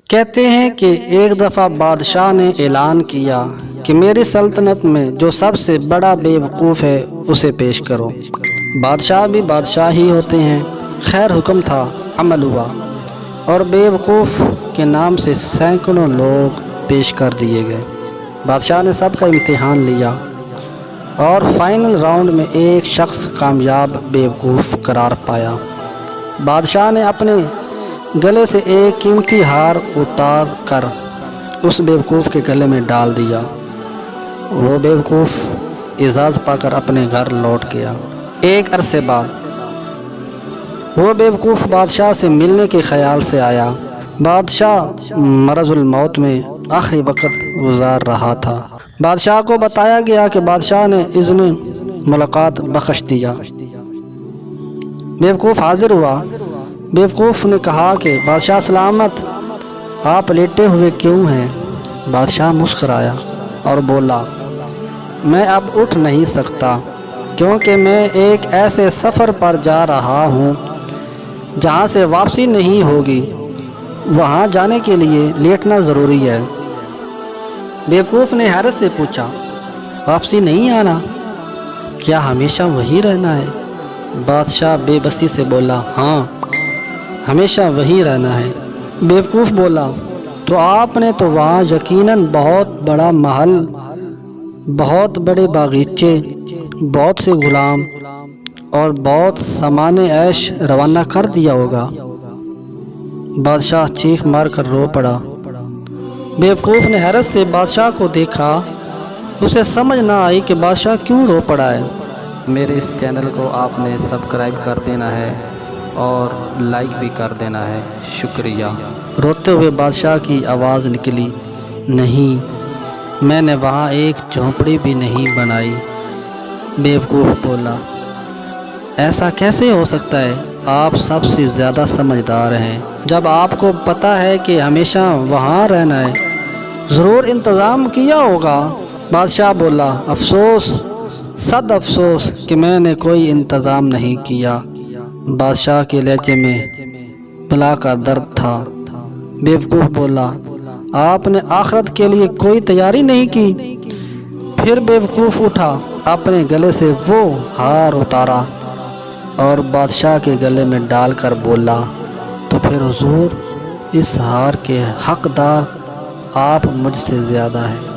کہتے ہیں کہ ایک دفعہ بادشاہ نے اعلان کیا کہ میری سلطنت میں جو سب سے بڑا بے وقوف ہے اسے پیش کرو۔ بادشاہ بھی بادشاہ ہی ہوتے ہیں۔ خیر حکم تھا، عمل ہوا، اور بے وقوف کے نام سے سینکڑوں لوگ پیش کر دیے گئے۔ بادشاہ نے سب کا امتحان لیا اور فائنل راؤنڈ میں ایک شخص کامیاب بے وقوف قرار پایا۔ بادشاہ نے اپنے گلے سے ایک قیمتی ہار اتار کر اس بے وقوف کے گلے میں ڈال دیا۔ وہ بے وقوف اعزاز پا کر اپنے گھر لوٹ گیا۔ ایک عرصے بعد وہ بے وقوف بادشاہ سے ملنے کے خیال سے آیا۔ بادشاہ مرض الموت میں آخری وقت گزار رہا تھا۔ بادشاہ کو بتایا گیا کہ بادشاہ نے اذن ملاقات بخش دیا۔ بے وقوف حاضر ہوا۔ بے وقوف نے کہا کہ بادشاہ سلامت، آپ لیٹے ہوئے کیوں ہیں؟ بادشاہ مسکرایا اور بولا، میں اب اٹھ نہیں سکتا کیونکہ میں ایک ایسے سفر پر جا رہا ہوں جہاں سے واپسی نہیں ہوگی۔ وہاں جانے کے لیے لیٹنا ضروری ہے۔ بے وقوف نے حیرت سے پوچھا، واپسی نہیں آنا؟ کیا ہمیشہ وہی رہنا ہے؟ بادشاہ بے بسی سے بولا، ہاں، ہمیشہ وہی رہنا ہے۔ بے وقوف بولا، تو آپ نے تو وہاں یقیناً بہت بڑا محل، بہت بڑے باغیچے، بہت سے غلام اور بہت سامان عیش روانہ کر دیا ہوگا۔ بادشاہ چیخ مار کر رو پڑا۔ بے وقوف نے حیرت سے بادشاہ کو دیکھا۔ اسے سمجھ نہ آئی کہ بادشاہ کیوں رو پڑا ہے۔ میرے اس چینل کو آپ نے سبسکرائب کر دینا ہے اور لائک بھی کر دینا ہے، شکریہ۔ روتے ہوئے بادشاہ کی آواز نکلی، نہیں، میں نے وہاں ایک جھونپڑی بھی نہیں بنائی۔ بے وقوف بولا، ایسا کیسے ہو سکتا ہے؟ آپ سب سے زیادہ سمجھدار ہیں۔ جب آپ کو پتہ ہے کہ ہمیشہ وہاں رہنا ہے، ضرور انتظام کیا ہوگا۔ بادشاہ بولا، افسوس، صد افسوس کہ میں نے کوئی انتظام نہیں کیا۔ بادشاہ کے لہجے میں بلا کا درد تھا۔ بے وقوف بولا، آپ نے آخرت کے لیے کوئی تیاری نہیں کی؟ پھر بے وقوف اٹھا، اپنے گلے سے وہ ہار اتارا اور بادشاہ کے گلے میں ڈال کر بولا، تو پھر حضور، اس ہار کے حقدار آپ مجھ سے زیادہ ہیں۔